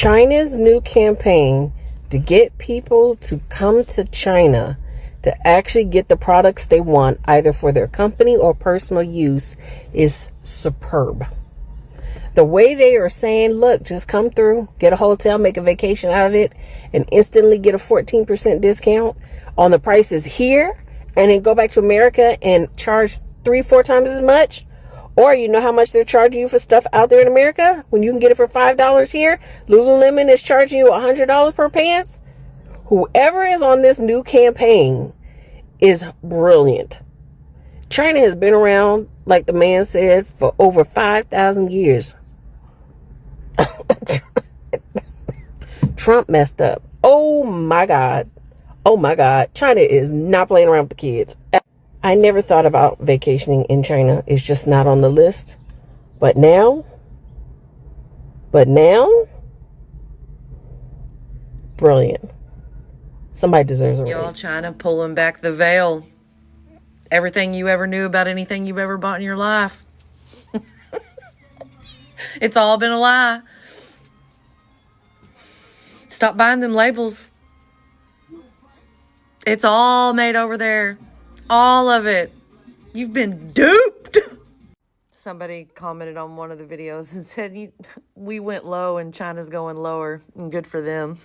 China's new campaign to get people to come to China to actually get the products they want, either for their company or personal use, is superb. The way they are saying, look, just come through, get a hotel, make a vacation out of it, and instantly get a 14% discount on the prices here, and then go back to America and charge 3-4 times as much. Or you know how much they're charging you for stuff out there in America when you can get it for $5 here? Lululemon is charging you $100 per pants. Whoever is on this new campaign is brilliant. China has been around, like the man said, for over 5,000 years. Trump messed up. Oh my God. Oh my God. China is not playing around with the kids. I never thought about vacationing in China. It's just not on the list. But now, brilliant. Somebody deserves a raise. Y'all, China pulling back the veil. Everything you ever knew about anything you've ever bought in your life. It's all been a lie. Stop buying them labels. It's all made over there. All of it. You've been duped. Somebody commented on one of the videos and said, we went low and China's going lower. And good for them.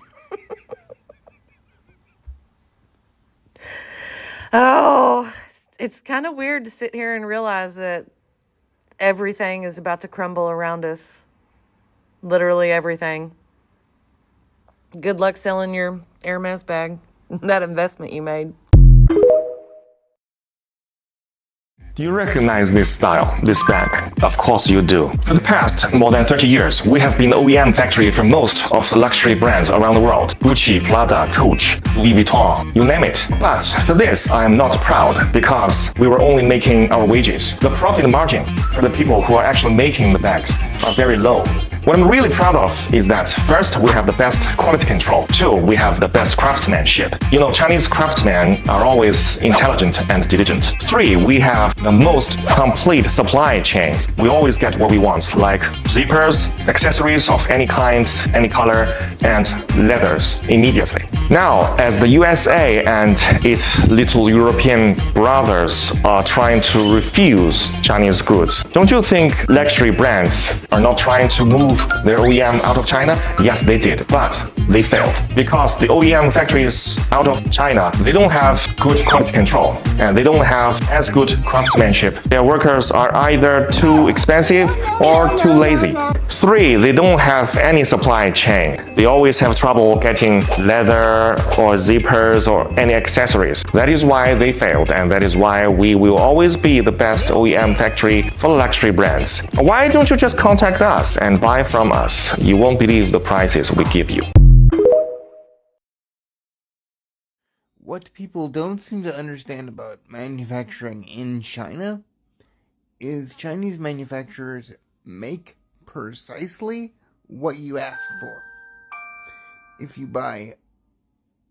Oh, it's kind of weird to sit here and realize that everything is about to crumble around us. Literally everything. Good luck selling your Hermes bag, that investment you made. Do you recognize this style, this bag? Of course you do. For the past more than 30 years, we have been the OEM factory for most of the luxury brands around the world. Gucci, Prada, Coach, Louis Vuitton, you name it. But for this, I am not proud because we were only making our wages. The profit margin for the people who are actually making the bags are very low. What I'm really proud of is that first, we have the best quality control. Two, we have the best craftsmanship. You know, Chinese craftsmen are always intelligent and diligent. Three, we have the most complete supply chain. We always get what we want, like zippers, accessories of any kind, any color, and leathers immediately. Now, as the USA and its little European brothers are trying to refuse Chinese goods, don't you think luxury brands are not trying to move their OEM out of China? Yes, they did, but they failed. Because the OEM factories out of China, they don't have good quality control, and they don't have as good craftsmanship. Their workers are either too expensive or too lazy. Three, they don't have any supply chain. They always have trouble getting leather or zippers or any accessories. That is why they failed, and that is why we will always be the best OEM factory for luxury brands. Why don't you just contact us and buy from us? You won't believe the prices we give you. What people don't seem to understand about manufacturing in China is Chinese manufacturers make precisely what you ask for. If you buy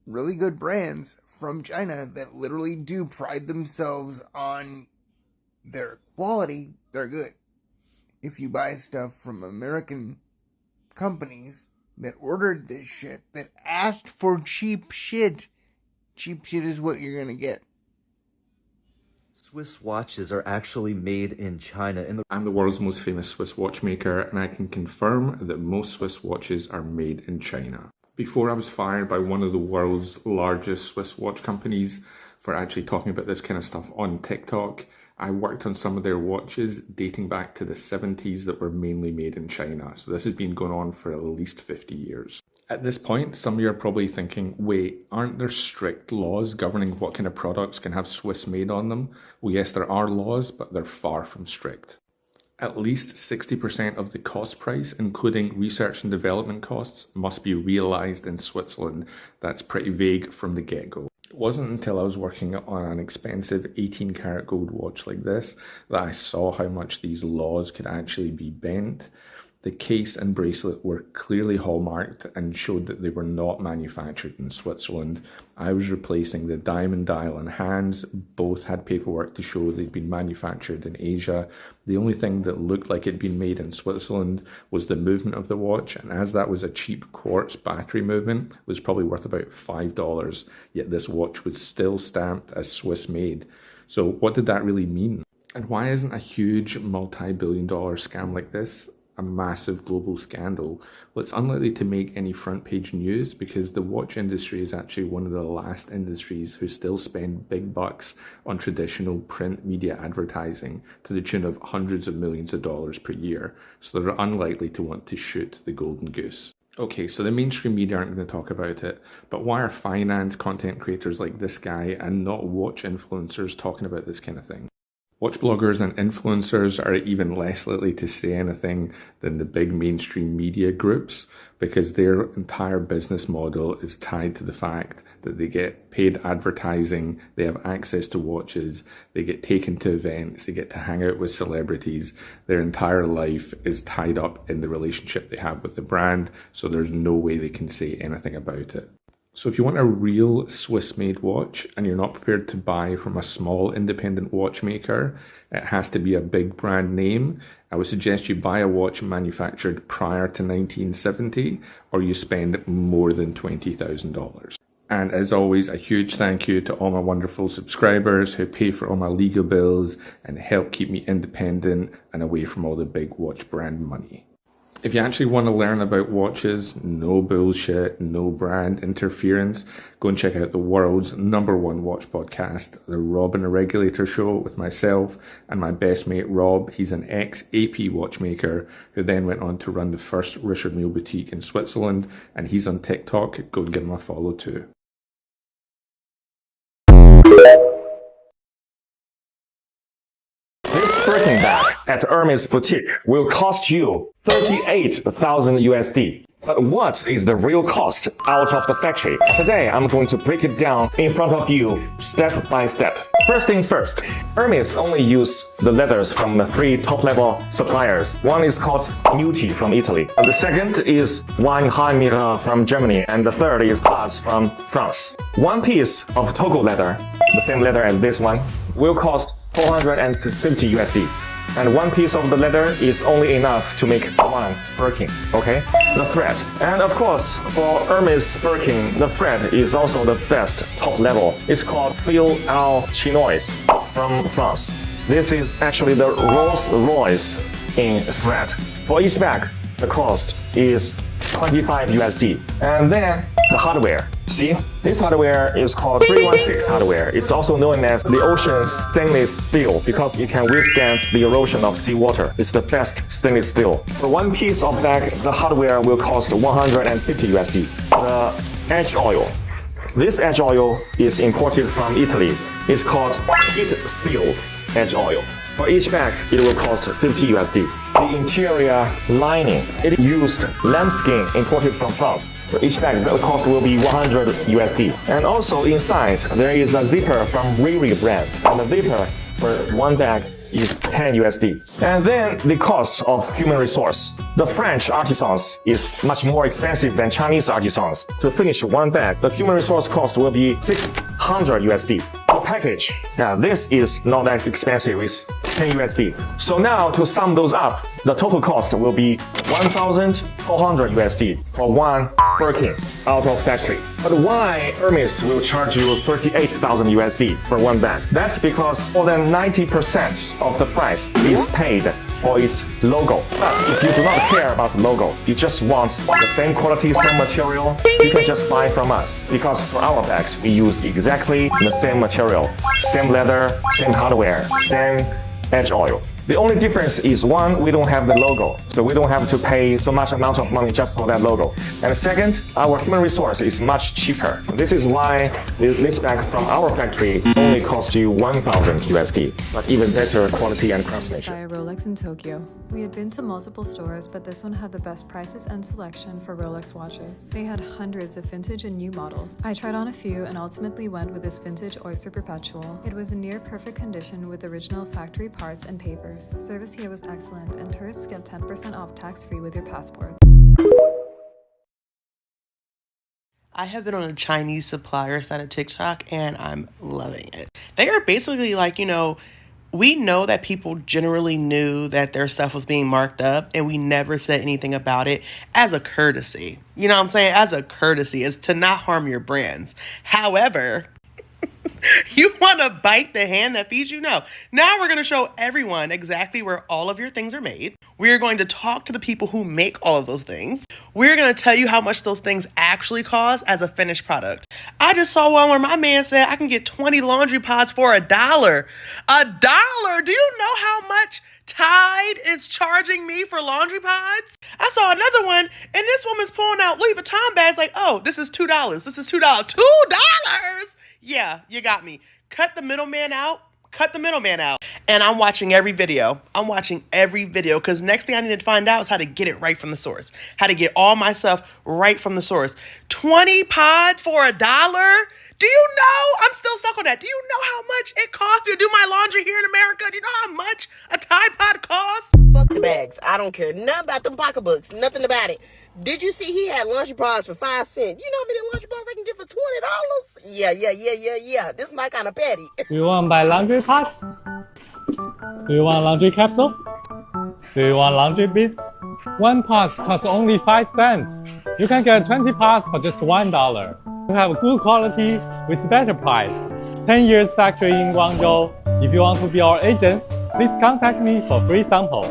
really good brands from China that literally do pride themselves on their quality, they're good. If you buy stuff from American companies that ordered this shit, that asked for cheap shit is what you're gonna get. Swiss watches are actually made in China. I'm the world's most famous Swiss watchmaker, and I can confirm that most Swiss watches are made in China. Before I was fired by one of the world's largest Swiss watch companies for actually talking about this kind of stuff on TikTok, I worked on some of their watches dating back to the 70s that were mainly made in China. So this has been going on for at least 50 years. At this point, some of you are probably thinking, wait, aren't there strict laws governing what kind of products can have Swiss made on them? Well, yes, there are laws, but they're far from strict. At least 60% of the cost price, including research and development costs, must be realized in Switzerland. That's pretty vague from the get-go. It wasn't until I was working on an expensive 18-karat gold watch like this that I saw how much these laws could actually be bent. The case and bracelet were clearly hallmarked and showed that they were not manufactured in Switzerland. I was replacing the diamond dial and hands. Both had paperwork to show they'd been manufactured in Asia. The only thing that looked like it'd been made in Switzerland was the movement of the watch, and as that was a cheap quartz battery movement, it was probably worth about $5, yet this watch was still stamped as Swiss made. So what did that really mean? And why isn't a huge multi-billion-dollar scam like this a massive global scandal? Well, it's unlikely to make any front page news because the watch industry is actually one of the last industries who still spend big bucks on traditional print media advertising to the tune of hundreds of millions of dollars per year. So they're unlikely to want to shoot the golden goose. Okay, so the mainstream media aren't going to talk about it, but why are finance content creators like this guy and not watch influencers talking about this kind of thing? Watch bloggers and influencers are even less likely to say anything than the big mainstream media groups because their entire business model is tied to the fact that they get paid advertising, they have access to watches, they get taken to events, they get to hang out with celebrities. Their entire life is tied up in the relationship they have with the brand, so there's no way they can say anything about it. So if you want a real Swiss-made watch and you're not prepared to buy from a small independent watchmaker, it has to be a big brand name. I would suggest you buy a watch manufactured prior to 1970 or you spend more than $20,000. And as always, a huge thank you to all my wonderful subscribers who pay for all my legal bills and help keep me independent and away from all the big watch brand money. If you actually want to learn about watches, no bullshit, no brand interference, go and check out the world's #1 watch podcast, the Rob and the Regulator Show with myself and my best mate Rob. He's an ex-AP watchmaker who then went on to run the first Richard Mille boutique in Switzerland, and he's on TikTok. Go and give him a follow too. This Birkin bag at Hermes boutique will cost you 38,000 USD. But what is the real cost out of the factory? Today, I'm going to break it down in front of you step by step. First thing first, Hermes only use the leathers from the 3 top-level suppliers. One is called Muti from Italy. The second is Weinheimiller from Germany. And the third is Paz from France. One piece of Togo leather, the same leather as this one, will cost 450 USD. And one piece of the leather is only enough to make one Birkin, okay? The thread. And of course, for Hermes Birkin, the thread is also the best top level. It's called Fil al Chinois from France. This is actually the Rolls Royce in thread. For each bag, the cost is 25 USD. And then the hardware. See, this hardware is called 316 hardware. It's also known as the ocean stainless steel because it can withstand the erosion of seawater. It's the best stainless steel. For one piece of bag, the hardware will cost 150 USD. The edge oil. This edge oil is imported from Italy. It's called heat seal edge oil. For each bag, it will cost 50 USD. The interior lining, it used lambskin imported from France. For each bag, the cost will be 100 USD. And also inside, there is a zipper from Riri brand. And the zipper for one bag is 10 USD. And then the cost of human resource. The French artisans is much more expensive than Chinese artisans. To finish one bag, the human resource cost will be 600 USD. The package, now this is not that expensive, it's 10 USD. So now to sum those up, the total cost will be 1,400 USD for one Birkin out of factory. But why Hermes will charge you 38,000 USD for one bag? That's because more than 90% of the price is paid for its logo. But if you do not care about the logo, you just want the same quality, same material, you can just buy from us. Because for our bags, we use exactly the same material, same leather, same hardware, same edge oil. The only difference is one, we don't have the logo, so we don't have to pay so much amount of money just for that logo. And second, our human resource is much cheaper. This is why this bag from our factory only costs you 1,000 USD, but even better quality and craftsmanship. Buy a Rolex in Tokyo. We had been to multiple stores, but this one had the best prices and selection for Rolex watches. They had hundreds of vintage and new models. I tried on a few and ultimately went with this vintage Oyster Perpetual. It was in near perfect condition with original factory parts and papers. Service here was excellent, and tourists get 10% off tax-free with your passport. I have been on a Chinese supplier side of TikTok and I'm loving it. They are basically like, we know that people generally knew that their stuff was being marked up and we never said anything about it as a courtesy. You know what I'm saying? As a courtesy, is to not harm your brands. However, you want to bite the hand that feeds you? No. Now we're going to show everyone exactly where all of your things are made. We're going to talk to the people who make all of those things. We're going to tell you how much those things actually cost as a finished product. I just saw one where my man said I can get 20 laundry pods for $1. $1? Do you know how much Tide is charging me for laundry pods? I saw another one and this woman's pulling out Louis Vuitton bags like, oh, this is $2. This is $2. $2? Yeah, you got me. Cut the middleman out. Cut the middleman out. And I'm watching every video. Because next thing I need to find out is how to get it right from the source. How to get all my stuff right from the source. 20 pods for $1? Do you know? I'm still stuck on that. Do you know how much it costs to do my laundry here in America? Do you know how much a Tide Pod costs? Fuck the bags. I don't care nothing about them pocketbooks. Nothing about it. Did you see he had laundry pods for 5 cents? You know how many laundry pods I can get for $20? Yeah. This is my kind of petty. Do you want to buy laundry pods? Do you want laundry capsule? Do you want laundry beads? One pod costs only 5 cents. You can get 20 pods for just $1. You have good quality with better price. 10 years factory in Guangzhou. If you want to be our agent, please contact me for free sample.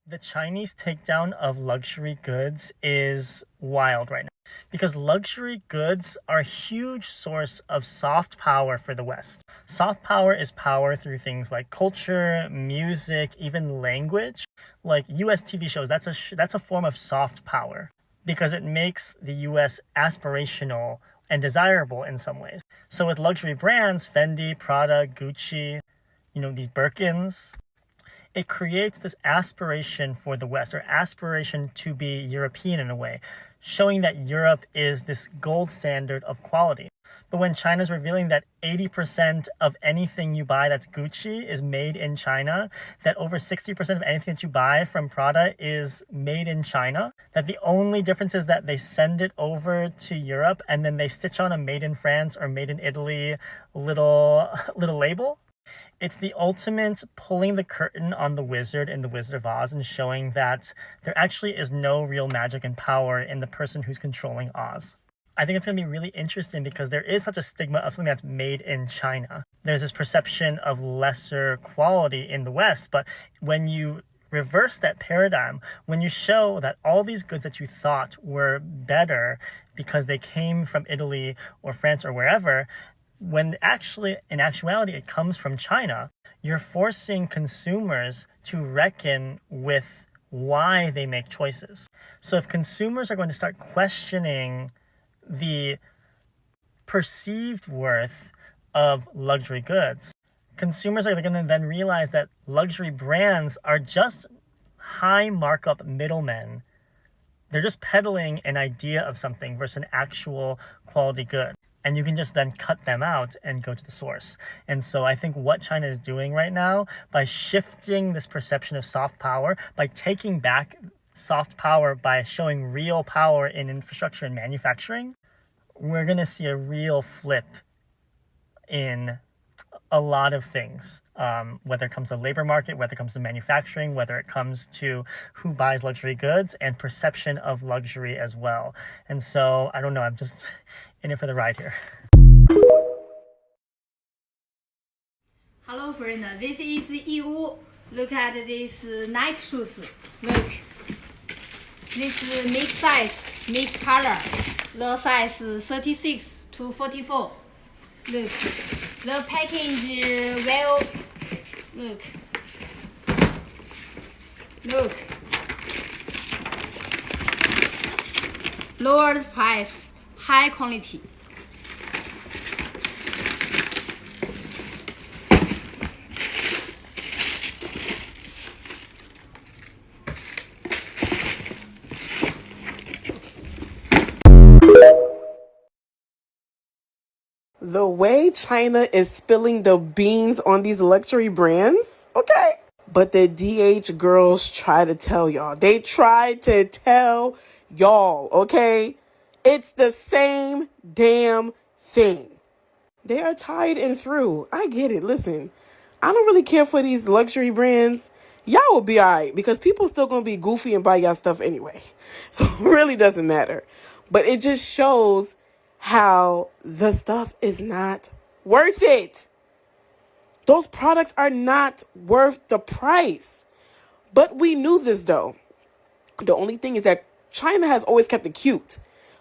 The Chinese takedown of luxury goods is wild right now because luxury goods are a huge source of soft power for the West. Soft power is power through things like culture, music, even language. Like US TV shows, that's a form of soft power because it makes the US aspirational and desirable in some ways. So with luxury brands, Fendi, Prada, Gucci, these Birkins, it creates this aspiration for the West, or aspiration to be European in a way, showing that Europe is this gold standard of quality. But when China's revealing that 80% of anything you buy that's Gucci is made in China, that over 60% of anything that you buy from Prada is made in China, that the only difference is that they send it over to Europe and then they stitch on a made in France or made in Italy little label. It's the ultimate pulling the curtain on the wizard in The Wizard of Oz and showing that there actually is no real magic and power in the person who's controlling Oz. I think it's going to be really interesting because there is such a stigma of something that's made in China. There's this perception of lesser quality in the West, but when you reverse that paradigm, when you show that all these goods that you thought were better because they came from Italy or France or wherever, when actually, in actuality, it comes from China, you're forcing consumers to reckon with why they make choices. So if consumers are going to start questioning the perceived worth of luxury goods, consumers are going to then realize that luxury brands are just high markup middlemen. They're just peddling an idea of something versus an actual quality good. And you can just then cut them out and go to the source. And so I think what China is doing right now, by shifting this perception of soft power, by taking back soft power, by showing real power in infrastructure and manufacturing, we're going to see a real flip in a lot of things, whether it comes to labor market, whether it comes to manufacturing, whether it comes to who buys luxury goods and perception of luxury as well. And so, I don't know, I'm just in it for the ride here. Hello friend, this is Yiwu. Look at these Nike shoes. Look. This mix size, mix color. The size 36 to 44. Look. The package well. Look. Lower price, high quality. way China is spilling the beans on these luxury brands, okay? But the DH girls try to tell y'all. They try to tell y'all, okay? It's the same damn thing. They are tied and through. I get it. Listen, I don't really care for these luxury brands. Y'all will be all right because people still going to be goofy and buy y'all stuff anyway. So it really doesn't matter. But it just shows how the stuff is not worth it. Those products are not worth the price. But we knew this, though. The only thing is that China has always kept it cute.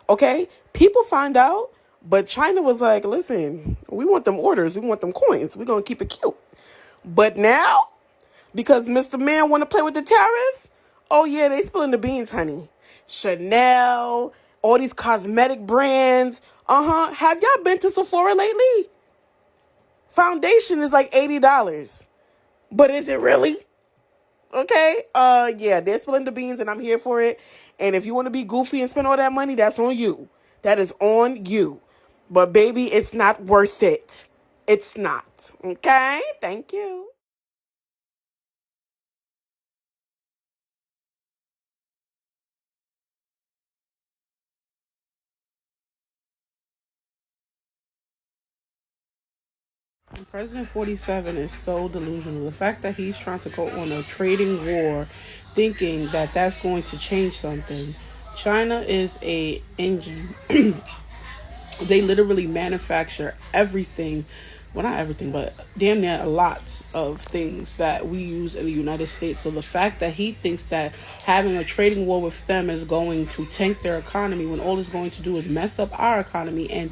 Okay? People find out, but China was like, listen, we want them orders. We want them coins. We're going to keep it cute. But now, because Mr. Man want to play with the tariffs, oh, yeah, they spilling the beans, honey. Chanel, all these cosmetic brands. Have y'all been to Sephora lately? Foundation is like $80. But is it really? Okay? Yeah, they're spilling the beans and I'm here for it. And if you want to be goofy and spend all that money, that's on you. That is on you. But baby, it's not worth it. It's not. Okay? Thank you. President 47 is so delusional. The fact that he's trying to go on a trading war thinking that that's going to change something. China is a engine. They literally manufacture everything. Well, not everything, but damn near a lot of things that we use in the United States. So the fact that he thinks that having a trading war with them is going to tank their economy when all it's going to do is mess up our economy and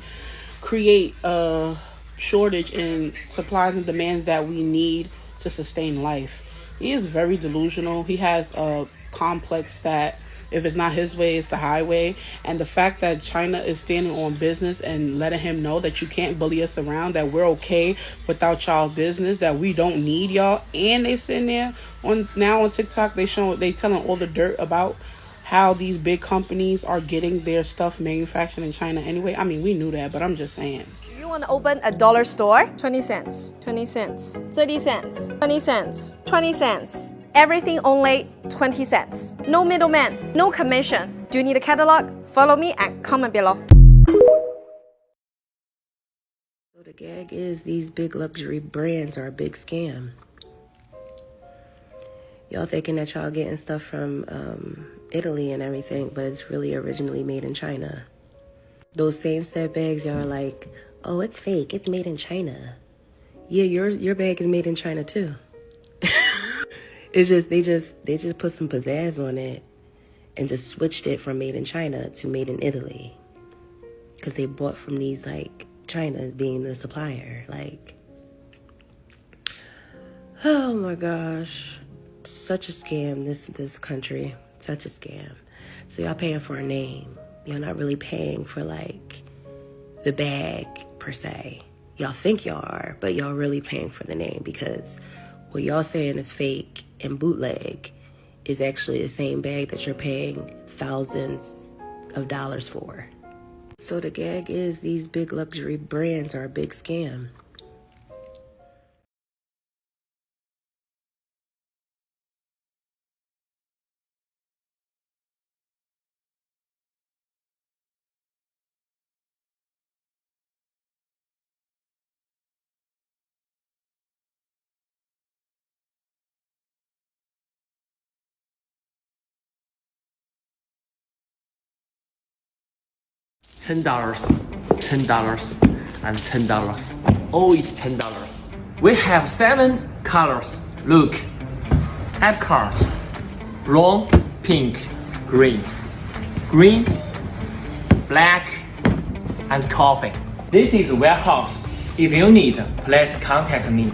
create a shortage in supplies and demands that we need to sustain life. He is very delusional. He has a complex that if it's not his way, it's the highway. And the fact that China is standing on business and letting him know that you can't bully us around, that we're okay without y'all business, that we don't need y'all. And they sitting there on TikTok, they telling all the dirt about how these big companies are getting their stuff manufactured in China anyway. I mean, we knew that, but I'm just saying. You want to open a dollar store? 20 cents, 20 cents, 30 cents, 20 cents, 20 cents. Everything only 20 cents. No middleman, no commission. Do you need a catalog? Follow me and comment below. So the gag is these big luxury brands are a big scam. Y'all thinking that y'all getting stuff from Italy and everything, but it's really originally made in China. Those same set bags, y'all are like, oh, it's fake. It's made in China. Yeah, your bag is made in China too. It's just they just put some pizzazz on it and just switched it from made in China to made in Italy. Because they bought from these like China being the supplier. Like, oh my gosh. Such a scam, this country. Such a scam. So y'all paying for a name. You're not really paying for like the bag per se. Y'all think y'all are, but y'all really paying for the name because what y'all saying is fake and bootleg is actually the same bag that you're paying thousands of dollars for. So the gag is these big luxury brands are a big scam. $10, $10, and $10. All is $10. We have 7 colors. Look, app card: brown, pink, green, black, and coffee. This is warehouse. If you need, please contact me.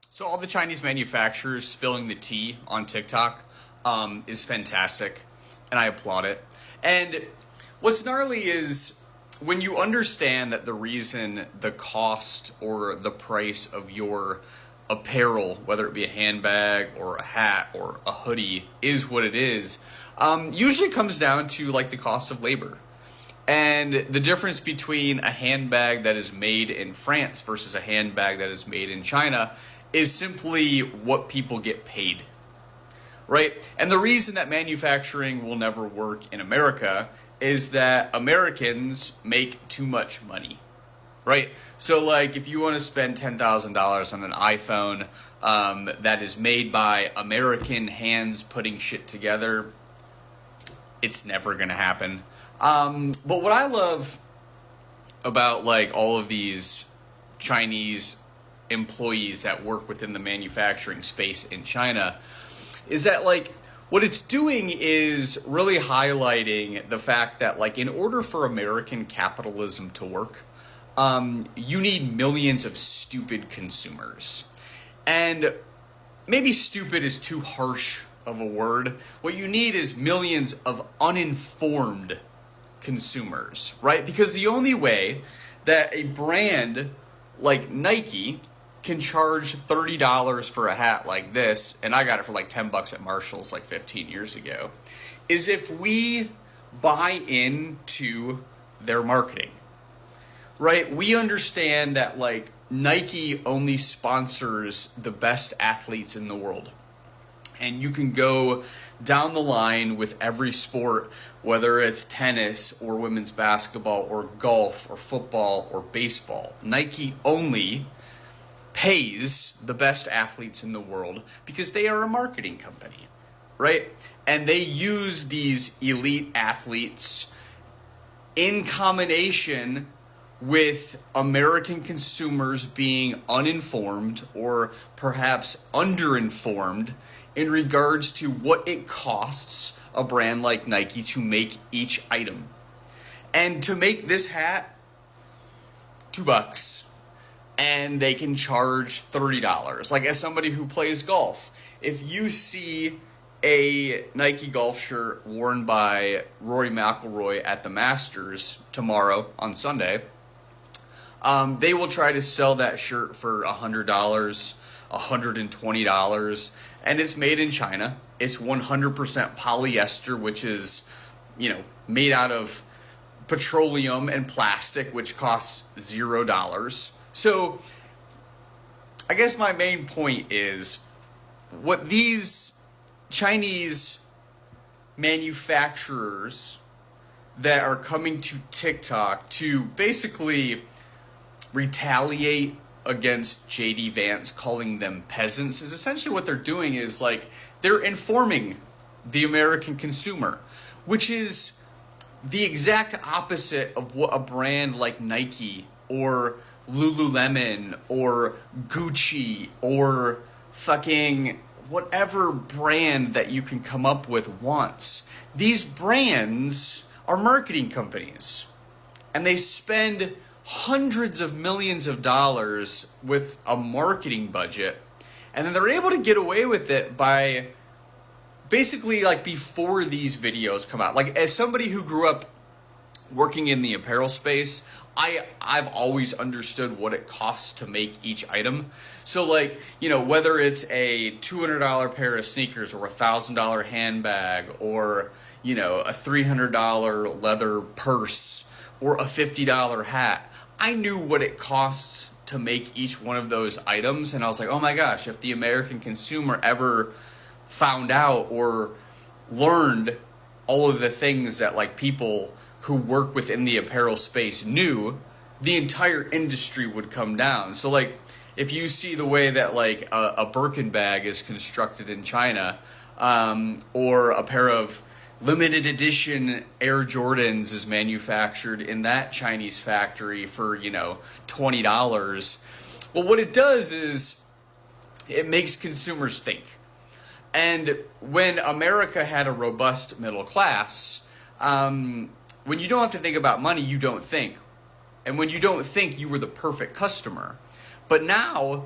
So all the Chinese manufacturers spilling the tea on TikTok is fantastic, and I applaud it. And what's gnarly is when you understand that the reason the cost or the price of your apparel, whether it be a handbag or a hat or a hoodie, is what it is, usually comes down to like the cost of labor. And the difference between a handbag that is made in France versus a handbag that is made in China is simply what people get paid, right? And the reason that manufacturing will never work in America is that Americans make too much money, right? So like if you want to spend $10,000 on an iPhone that is made by American hands putting shit together, it's never going to happen. But what I love about like all of these Chinese employees that work within the manufacturing space in China is that like what it's doing is really highlighting the fact that like in order for American capitalism to work, you need millions of stupid consumers. And maybe stupid is too harsh of a word. What you need is millions of uninformed consumers, right? Because the only way that a brand like Nike can charge $30 for a hat like this, and I got it for like $10 at Marshall's like 15 years ago, is if we buy into their marketing, right? We understand that like Nike only sponsors the best athletes in the world. And you can go down the line with every sport, whether it's tennis or women's basketball or golf or football or baseball. Nike only pays the best athletes in the world because they are a marketing company, right? And they use these elite athletes in combination with American consumers being uninformed or perhaps underinformed in regards to what it costs a brand like Nike to make each item. And to make this hat, $2, and they can charge $30. Like as somebody who plays golf, if you see a Nike golf shirt worn by Rory McIlroy at the Masters tomorrow on Sunday, they will try to sell that shirt for $100, $120, and it's made in China. It's 100% polyester, which is, made out of petroleum and plastic, which costs $0. So I guess my main point is what these Chinese manufacturers that are coming to TikTok to basically retaliate against JD Vance calling them peasants is essentially what they're doing is like they're informing the American consumer, which is the exact opposite of what a brand like Nike or Lululemon or Gucci or fucking whatever brand that you can come up with wants. These brands are marketing companies, and they spend hundreds of millions of dollars with a marketing budget, and then they're able to get away with it by basically like before these videos come out. Like as somebody who grew up working in the apparel space, I've always understood what it costs to make each item. So like, whether it's a $200 pair of sneakers or $1,000 handbag or, a $300 leather purse or a $50 hat, I knew what it costs to make each one of those items. And I was like, oh my gosh, if the American consumer ever found out or learned all of the things that like people who work within the apparel space knew, the entire industry would come down. So like if you see the way that like a Birkin bag is constructed in China, or a pair of limited edition Air Jordans is manufactured in that Chinese factory for, $20. Well, what it does is it makes consumers think. And when America had a robust middle class, when you don't have to think about money, you don't think. And when you don't think, you were the perfect customer. But now,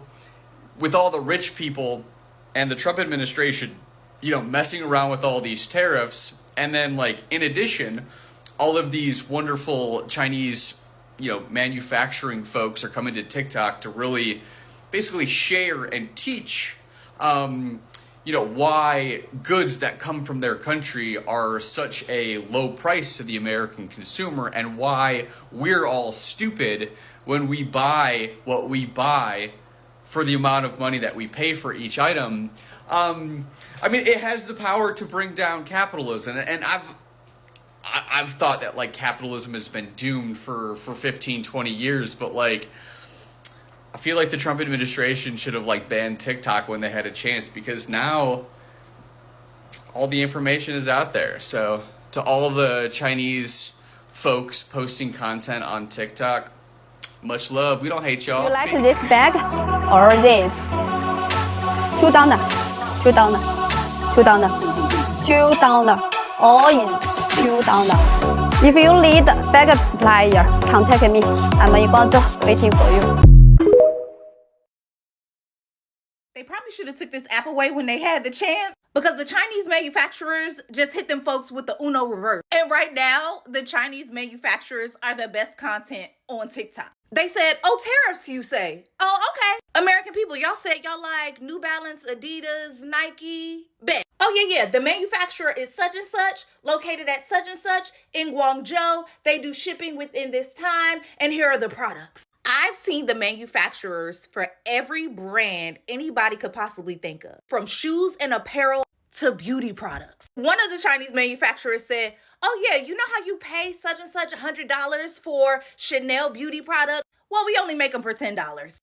with all the rich people and the Trump administration, messing around with all these tariffs, and then like in addition, all of these wonderful Chinese, manufacturing folks are coming to TikTok to really basically share and teach, why goods that come from their country are such a low price to the American consumer, and why we're all stupid when we buy what we buy for the amount of money that we pay for each item. It has the power to bring down capitalism, and I've thought that like capitalism has been doomed for 15, 20 years, but like I feel like the Trump administration should have like banned TikTok when they had a chance, because now all the information is out there. So to all the Chinese folks posting content on TikTok, much love. We don't hate y'all. You like this bag or this? $2, $2, $2, $2. All in $2. If you need bag supplier, contact me. I'm in Guangzhou waiting for you. They probably should have took this app away when they had the chance, because the Chinese manufacturers just hit them folks with the Uno reverse. And right now, the Chinese manufacturers are the best content on TikTok. They said, oh, tariffs, you say? Oh, okay. American people, y'all said y'all like New Balance, Adidas, Nike, bet. Oh, yeah, the manufacturer is such and such, located at such and such in Guangzhou. They do shipping within this time, and here are the products. I've seen the manufacturers for every brand anybody could possibly think of, from shoes and apparel to beauty products. One of the Chinese manufacturers said, oh yeah, you know how you pay such and such $100 for Chanel beauty products? Well, we only make them for $10.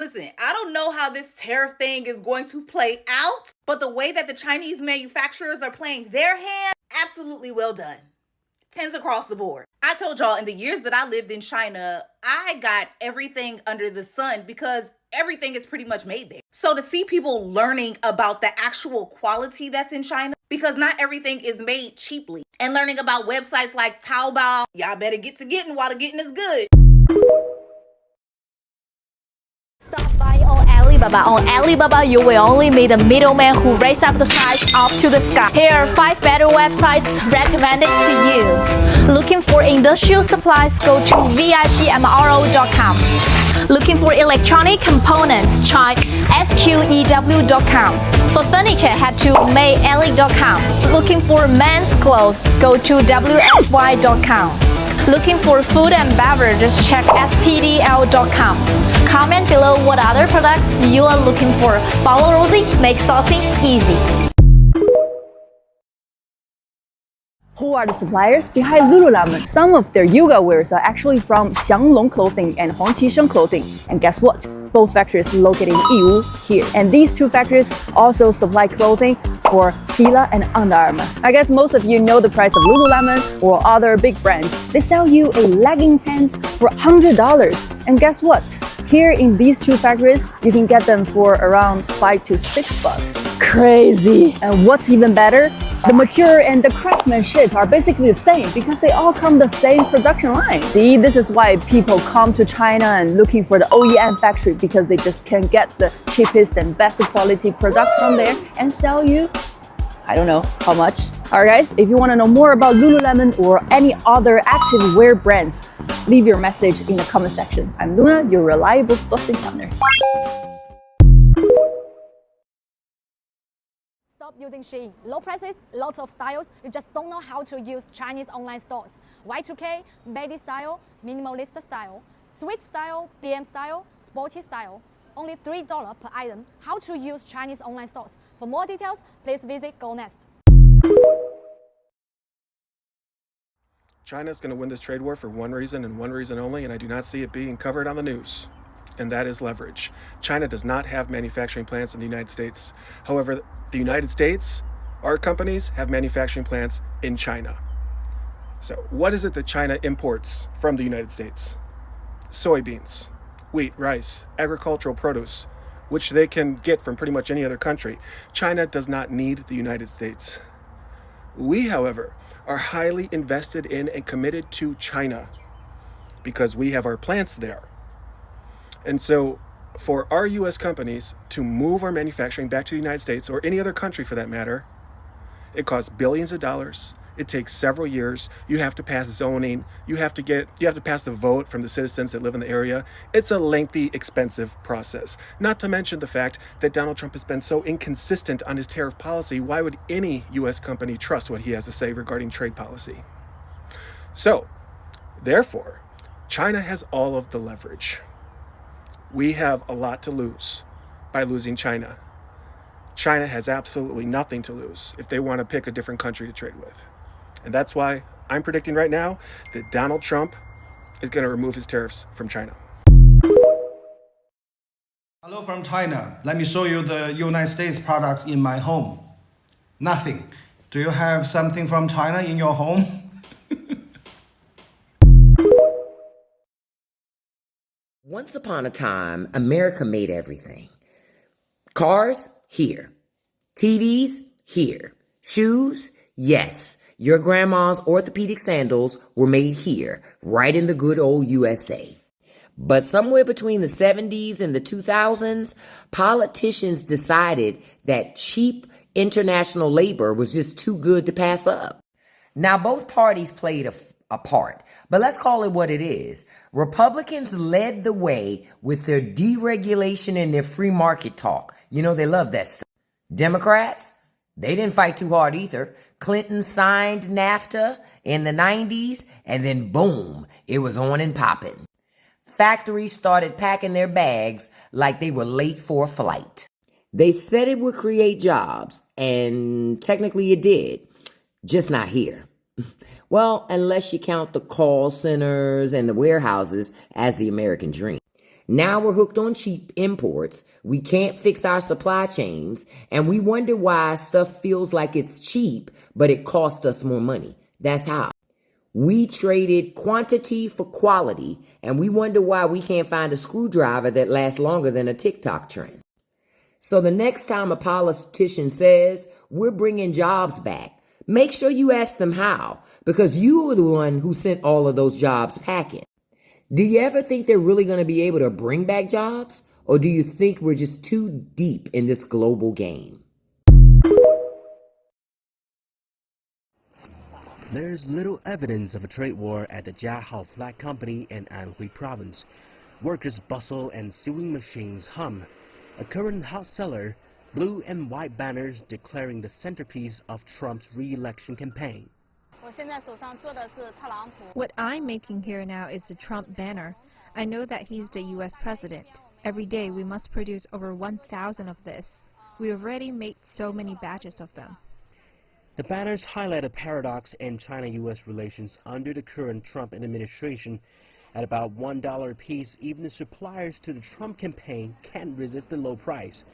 Listen, I don't know how this tariff thing is going to play out, but the way that the Chinese manufacturers are playing their hand, absolutely well done. 10s across the board. I told y'all in the years that I lived in China, I got everything under the sun because everything is pretty much made there. So to see people learning about the actual quality that's in China, because not everything is made cheaply, and learning about websites like Taobao, y'all better get to getting while the getting is good. Stop by on Alibaba. On Alibaba, you will only meet a middleman who raise up the price up to the sky. Here are 5 better websites recommended to you. Looking for industrial supplies, go to VIPMRO.com. Looking for electronic components, try SQEW.com. For furniture, head to MayEli.com. Looking for men's clothes, go to WSY.com. Looking for food and beverages, check SPDL.com. Comment below what other products you are looking for. Follow Rosie, make sourcing easy. Who are the suppliers behind Lululemon? Some of their yoga wears are actually from Xianglong Clothing and Huangqisheng Clothing. And guess what? Both factories located in Yiwu here. And these 2 factories also supply clothing for Fila and Under Armour. I guess most of you know the price of Lululemon or other big brands. They sell you a legging pants for $100. And guess what? Here in these 2 factories, you can get them for around $5 to $6. Crazy! And what's even better? The material and the craftsmanship are basically the same because they all come the same production line. See, this is why people come to China and looking for the OEM factory, because they just can get the cheapest and best quality product from there and sell you, I don't know how much. Alright guys, if you want to know more about Lululemon or any other active wear brands, leave your message in the comment section. I'm Luna, your reliable sourcing partner. Stop using Shein. Low prices, lots of styles. You just don't know how to use Chinese online stores. Y2K, baby style, minimalist style, sweet style, BM style, sporty style. Only $3 per item. How to use Chinese online stores. For more details, please visit GoNest. China is going to win this trade war for one reason and one reason only, and I do not see it being covered on the news. And that is leverage. China does not have manufacturing plants in the United States. However, the United States, our companies have manufacturing plants in China. So what is it that China imports from the United States? Soybeans, wheat, rice, agricultural produce, which they can get from pretty much any other country. China does not need the United States. We, however, are highly invested in and committed to China because we have our plants there. And so for our US companies to move our manufacturing back to the United States or any other country for that matter, it costs billions of dollars It takes several years. You have to pass zoning. You have to pass the vote from the citizens that live in the area. It's a lengthy, expensive process. Not to mention the fact that Donald Trump has been so inconsistent on his tariff policy. Why would any U.S. company trust what he has to say regarding trade policy? So, therefore, China has all of the leverage. We have a lot to lose by losing China. China has absolutely nothing to lose if they want to pick a different country to trade with. And that's why I'm predicting right now that Donald Trump is going to remove his tariffs from China. Hello from China. Let me show you the United States products in my home. Nothing. Do you have something from China in your home? Once upon a time, America made everything. Cars, here. TVs, here. Shoes, yes. Your grandma's orthopedic sandals were made here, right in the good old USA. But somewhere between the 70s and the 2000s, politicians decided that cheap international labor was just too good to pass up. Now, both parties played a part, but let's call it what it is. Republicans led the way with their deregulation and their free market talk. You know, they love that stuff. Democrats, they didn't fight too hard either. Clinton signed NAFTA in the 90s, and then boom, it was on and popping. Factories started packing their bags like they were late for a flight. They said it would create jobs, and technically it did, just not here. Well, unless you count the call centers and the warehouses as the American dream. Now we're hooked on cheap imports, we can't fix our supply chains, and we wonder why stuff feels like it's cheap, but it costs us more money. That's how. We traded quantity for quality, and we wonder why we can't find a screwdriver that lasts longer than a TikTok trend. So the next time a politician says, we're bringing jobs back, make sure you ask them how, because you were the one who sent all of those jobs packing. Do you ever think they're really going to be able to bring back jobs? Or do you think we're just too deep in this global game? There's little evidence of a trade war at the Jiahao Flag Company in Anhui Province. Workers bustle and sewing machines hum. A current hot seller, blue and white banners declaring the centerpiece of Trump's re-election campaign. What I'm making here now is the Trump banner. I know that he's the U.S. president. Every day we must produce over 1,000 of this. We already made so many batches of them. The banners highlight a paradox in China-U.S. relations under the current Trump administration. At about $1 a piece, even the suppliers to the Trump campaign can't resist the low price.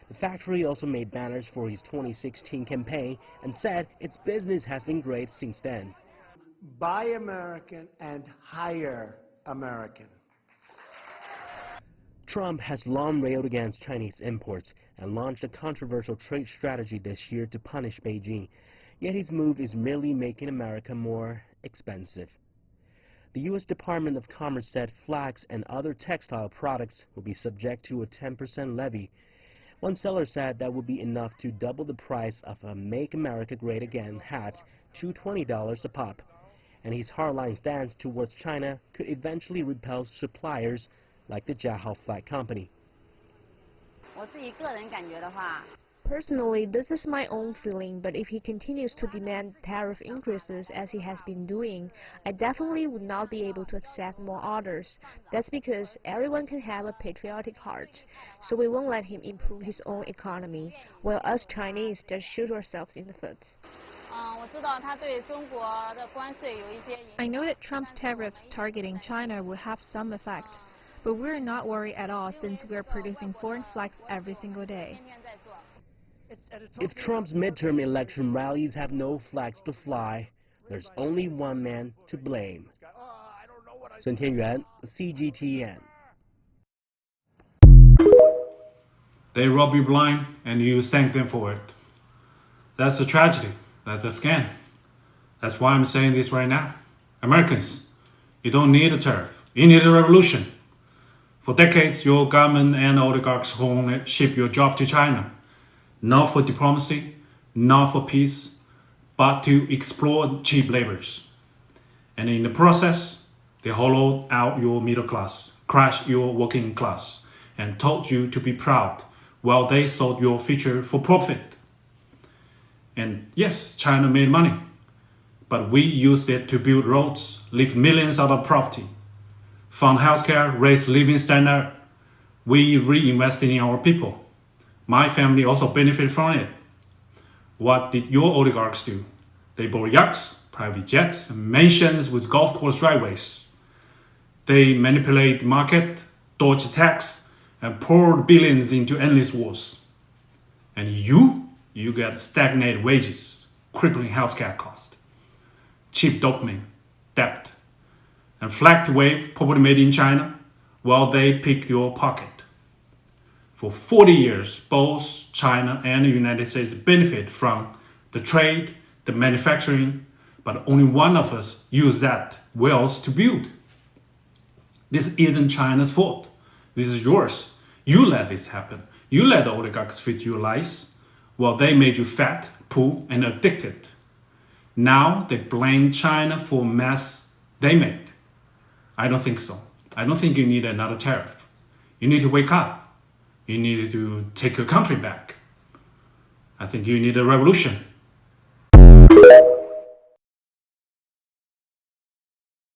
The factory also made banners for his 2016 campaign and said its business has been great since then. Buy American and hire American. Trump has long railed against Chinese imports and launched a controversial trade strategy this year to punish Beijing. Yet his move is merely making America more expensive. The U.S. Department of Commerce said flax and other textile products will be subject to a 10% levy. One seller said that would be enough to double the price of a Make America Great Again hat to $20 a pop. And his hardline stance towards China could eventually repel suppliers like the Jiahao Flag Company. Personally, this is my own feeling, but if he continues to demand tariff increases as he has been doing, I definitely would not be able to accept more orders. That's because everyone can have a patriotic heart, so we won't let him improve his own economy, while us Chinese just shoot ourselves in the foot. I know that Trump's tariffs targeting China will have some effect, but we're not worried at all since we're producing foreign flags every single day. If Trump's midterm election rallies have no flags to fly, there's only one man to blame. Sun Tianyuan, CGTN. They rob you blind and you thank them for it. That's a tragedy. That's a scam. That's why I'm saying this right now. Americans, you don't need a tariff. You need a revolution. For decades, your government and oligarchs ship your job to China. Not for diplomacy, not for peace, but to exploit cheap labors. And in the process, they hollowed out your middle class, crushed your working class, and taught you to be proud while they sold your future for profit. And yes, China made money, but we used it to build roads, lift millions out of poverty, fund healthcare, raise living standard. We reinvested in our people. My family also benefited from it. What did your oligarchs do? They bought yachts, private jets, and mansions with golf course driveways. They manipulate the market, dodged tax, and poured billions into endless wars. And you get stagnated wages, crippling healthcare costs, cheap dopamine, debt, and flagged wave property made in China while they pick your pocket. For 40 years, both China and the United States benefit from the trade, the manufacturing, but only one of us used that wealth to build. This isn't China's fault. This is yours. You let this happen. You let the oligarchs fit your lies while they made you fat, poor, and addicted. Now they blame China for mess they made. I don't think so. I don't think you need another tariff. You need to wake up. You need to take your country back. I think you need a revolution.